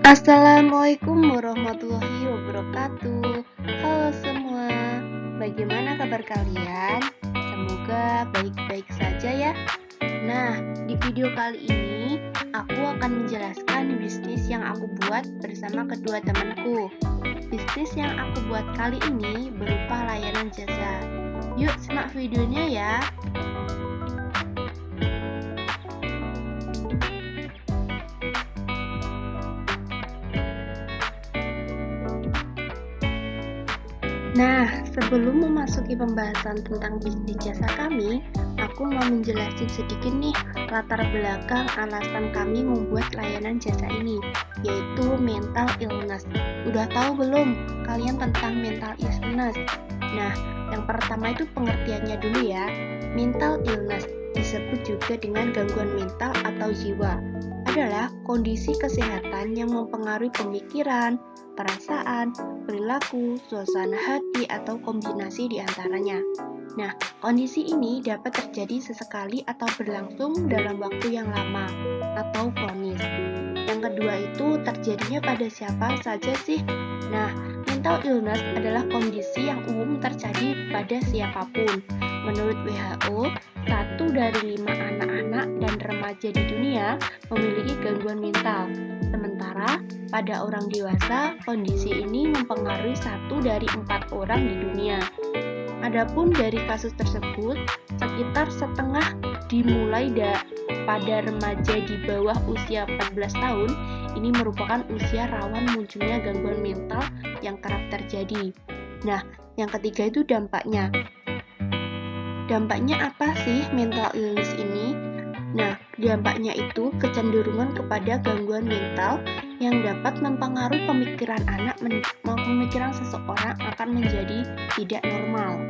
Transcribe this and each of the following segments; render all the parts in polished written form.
Assalamualaikum warahmatullahi wabarakatuh. Halo semua, bagaimana kabar kalian? Semoga baik-baik saja ya. Nah, di video kali ini aku akan menjelaskan bisnis yang aku buat bersama kedua temanku. Bisnis yang aku buat kali ini berupa layanan jasa. Yuk simak videonya ya. Nah, sebelum memasuki pembahasan tentang bisnis jasa kami, aku mau menjelaskan sedikit nih latar belakang alasan kami membuat layanan jasa ini, yaitu mental illness. Udah tahu belum kalian tentang mental illness? Nah, yang pertama itu pengertiannya dulu ya. Mental illness disebut juga dengan gangguan mental atau jiwa. Adalah kondisi kesehatan yang mempengaruhi pemikiran, perasaan, perilaku, suasana hati, atau kombinasi di antaranya. Nah, kondisi ini dapat terjadi sesekali atau berlangsung dalam waktu yang lama atau kronis. Yang kedua itu terjadinya pada siapa saja sih? Nah, mental illness adalah kondisi yang umum terjadi pada siapapun. Menurut WHO, 1 dari 5 anak-anak dan remaja di dunia memiliki gangguan mental. Sementara pada orang dewasa, kondisi ini mempengaruhi 1 dari 4 orang di dunia. Adapun dari kasus tersebut, sekitar setengah dimulai pada remaja di bawah usia 14 tahun. Ini merupakan usia rawan munculnya gangguan mental yang kerap terjadi. Nah, yang ketiga itu dampaknya. Dampaknya apa sih mental illness ini? Nah, dampaknya itu kecenderungan kepada gangguan mental yang dapat mempengaruhi pemikiran pemikiran seseorang akan menjadi tidak normal.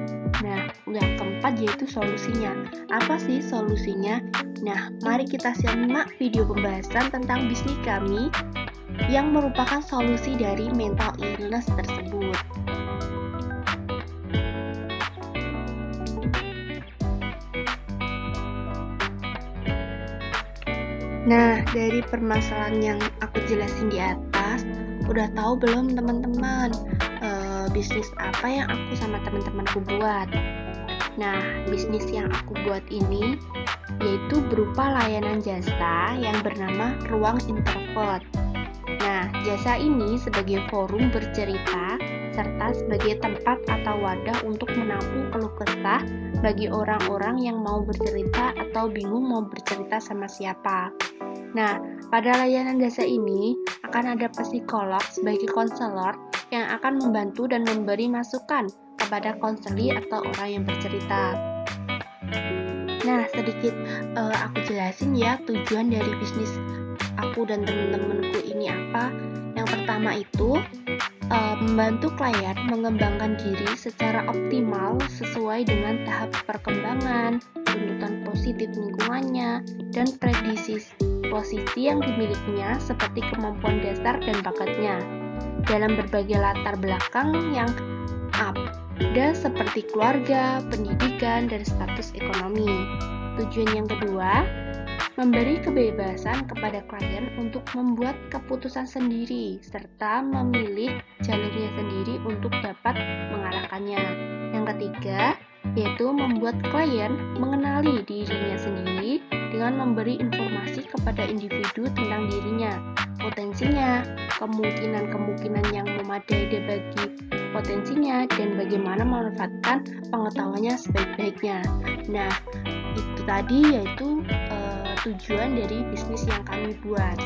Nah, yang keempat yaitu solusinya. Apa sih solusinya? Nah, mari kita simak video pembahasan tentang bisnis kami yang merupakan solusi dari mental illness tersebut. Nah, dari permasalahan yang aku jelasin di atas, udah tahu belum teman-teman bisnis apa yang aku sama teman-temanku buat? Nah, bisnis yang aku buat ini yaitu berupa layanan jasa yang bernama Ruang Introvert. Nah, jasa ini sebagai forum bercerita serta sebagai tempat atau wadah untuk menampung keluh kesah bagi orang-orang yang mau bercerita atau bingung mau bercerita sama siapa. Nah, pada layanan jasa ini akan ada psikolog sebagai konselor yang akan membantu dan memberi masukan kepada konseli atau orang yang bercerita. Nah, sedikit aku jelasin ya tujuan dari bisnis aku dan teman-temanku ini apa. Yang pertama itu membantu klien mengembangkan diri secara optimal sesuai dengan tahap perkembangan, tuntutan positif lingkungannya, dan prediksi posisi yang dimilikinya seperti kemampuan dasar dan bakatnya dalam berbagai latar belakang yang ada seperti keluarga, pendidikan, dan status ekonomi. Tujuan yang kedua, memberi kebebasan kepada klien untuk membuat keputusan sendiri serta memilih jalurnya sendiri untuk dapat mengarahkannya. Yang ketiga, yaitu membuat klien mengenali dirinya sendiri dengan memberi informasi kepada individu tentang dirinya, potensinya, kemungkinan-kemungkinan yang memadai bagi potensinya, dan bagaimana memanfaatkan pengetahuannya sebaik-baiknya. Nah, itu tadi yaitu tujuan dari bisnis yang kami buat.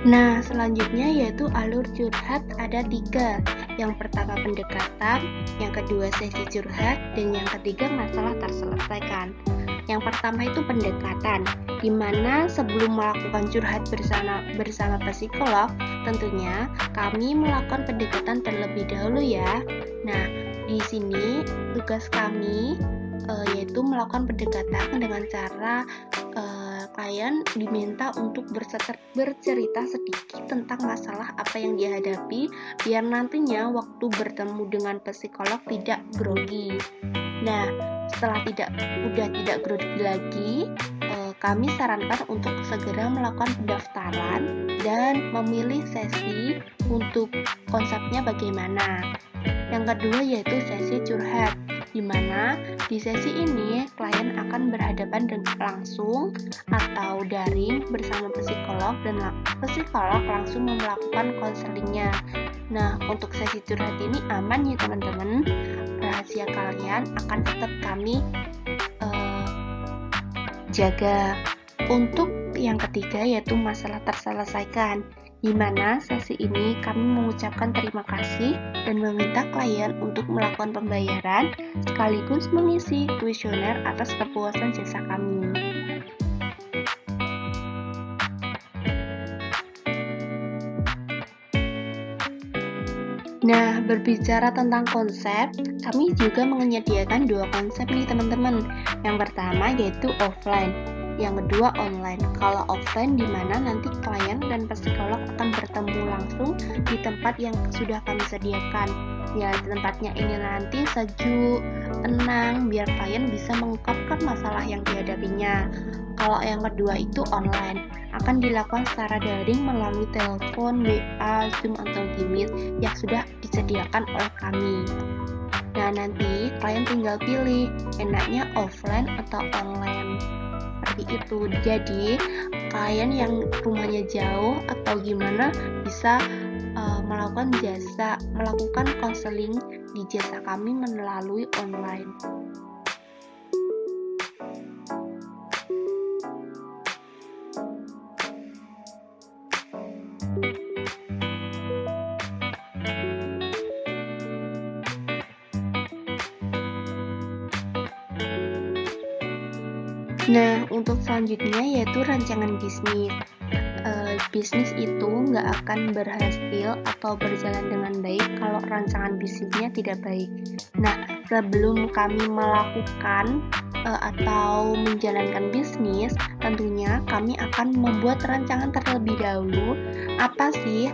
Nah, selanjutnya yaitu alur curhat ada 3. Yang pertama pendekatan, yang kedua sesi curhat, dan yang ketiga masalah terselesaikan. Yang pertama itu pendekatan, di mana sebelum melakukan curhat bersama psikolog, tentunya kami melakukan pendekatan terlebih dahulu ya. Nah, di sini tugas kami yaitu melakukan pendekatan dengan cara klien diminta untuk bercerita sedikit tentang masalah apa yang dia hadapi, biar nantinya waktu bertemu dengan psikolog tidak grogi. Nah, setelah tidak grogi lagi, kami sarankan untuk segera melakukan pendaftaran dan memilih sesi untuk konsepnya bagaimana. Yang kedua yaitu sesi curhat, di mana di sesi ini klien akan berhadapan dengan langsung atau daring bersama psikolog dan psikolog langsung melakukan konselingnya. Nah, untuk sesi curhat ini aman ya teman-teman. Rahasia kalian akan tetap kami jaga. Untuk yang ketiga yaitu masalah terselesaikan, di mana sesi ini kami mengucapkan terima kasih dan meminta klien untuk melakukan pembayaran sekaligus mengisi kuesioner atas kepuasan jasa kami. Nah, berbicara tentang konsep, kami juga menyediakan 2 konsep nih teman-teman. Yang pertama yaitu offline, yang kedua online. Kalau offline di mana nanti klien dan psikolog akan bertemu langsung di tempat yang sudah kami sediakan. Ya, tempatnya ini nanti sejuk, tenang, biar klien bisa mengungkapkan masalah yang dihadapinya. Kalau yang kedua itu online, akan dilakukan secara daring melalui telepon, WA, Zoom, atau Meet yang sudah disediakan oleh kami. Nah, nanti klien tinggal pilih enaknya offline atau online. Seperti itu. Jadi, klien yang rumahnya jauh atau gimana bisa melakukan konseling di jasa kami melalui online. Nah, untuk selanjutnya yaitu rancangan bisnis. Bisnis itu nggak akan berhasil atau berjalan dengan baik kalau rancangan bisnisnya tidak baik. Nah, sebelum kami melakukan atau menjalankan bisnis, tentunya kami akan membuat rancangan terlebih dahulu. Apa sih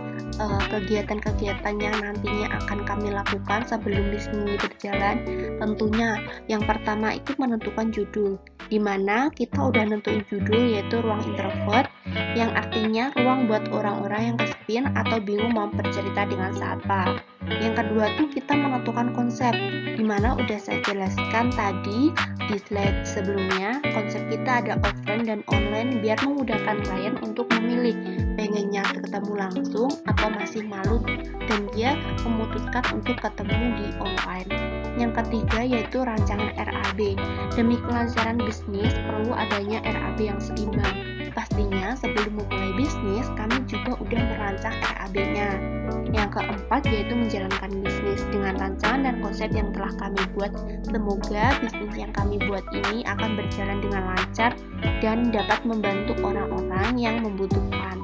kegiatan-kegiatan yang nantinya akan kami lakukan sebelum bisnis ini berjalan? Tentunya yang pertama itu menentukan judul, di mana kita udah nentuin judul yaitu ruang introvert, yang artinya ruang buat orang-orang yang kesepian atau bingung mau bercerita dengan siapa. Yang kedua tuh kita menentukan konsep, dimana udah saya jelaskan tadi di slide sebelumnya. Konsep kita ada offline dan online biar memudahkan klien untuk memilih pengennya ketemu langsung atau masih malu dan dia memutuskan untuk ketemu di online. Yang ketiga yaitu rancangan RAB. Demi kelancaran bisnis perlu adanya RAB yang seimbang. Pastinya sebelum memulai bisnis, kami juga udah merancang RAB-nya. Yang keempat yaitu menjalankan bisnis dengan rancangan dan konsep yang telah kami buat. Semoga bisnis yang kami buat ini akan berjalan dengan lancar dan dapat membantu orang-orang yang membutuhkan.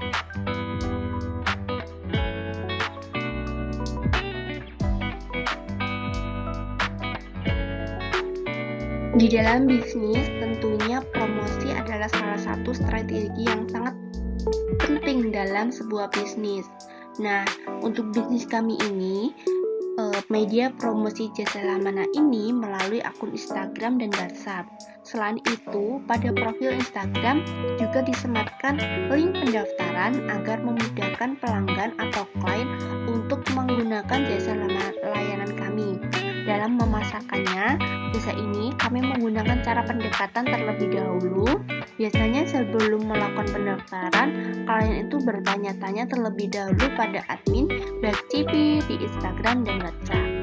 Di dalam bisnis, tentunya promosi adalah salah satu strategi yang sangat penting dalam sebuah bisnis. Nah, untuk bisnis kami ini, media promosi jasa Lamana ini melalui akun Instagram dan WhatsApp. Selain itu, pada profil Instagram juga disematkan link pendaftaran agar memudahkan pelanggan atau klien untuk menggunakan jasa layanan kami. Dalam memasarkannya, jasa ini kami menggunakan cara pendekatan terlebih dahulu. Biasanya sebelum melakukan pendaftaran, klien itu bertanya-tanya terlebih dahulu pada admin baik CV di Instagram dan WhatsApp.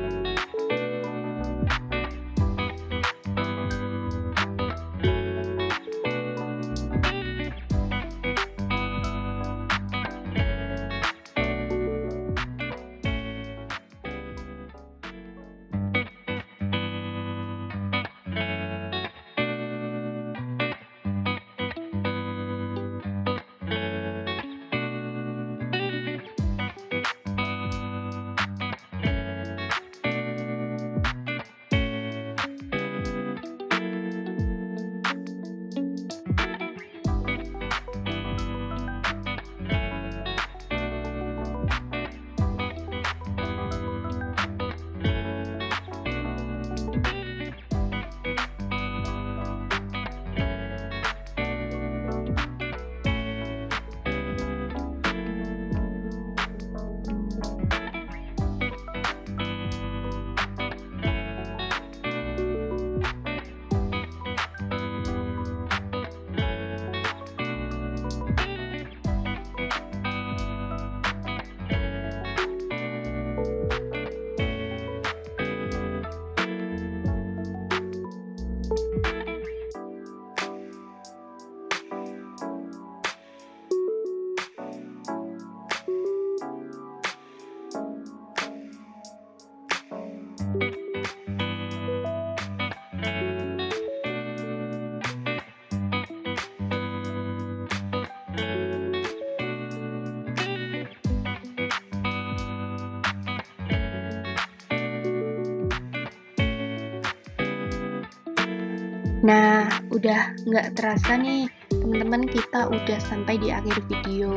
Nah, udah nggak terasa nih, teman-teman, kita udah sampai di akhir video.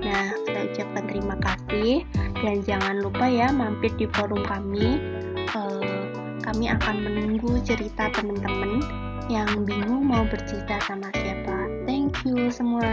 Nah, saya ucapkan terima kasih dan jangan lupa ya mampir di forum kami. Kami akan menunggu cerita teman-teman yang bingung mau bercerita sama siapa. Thank you semua.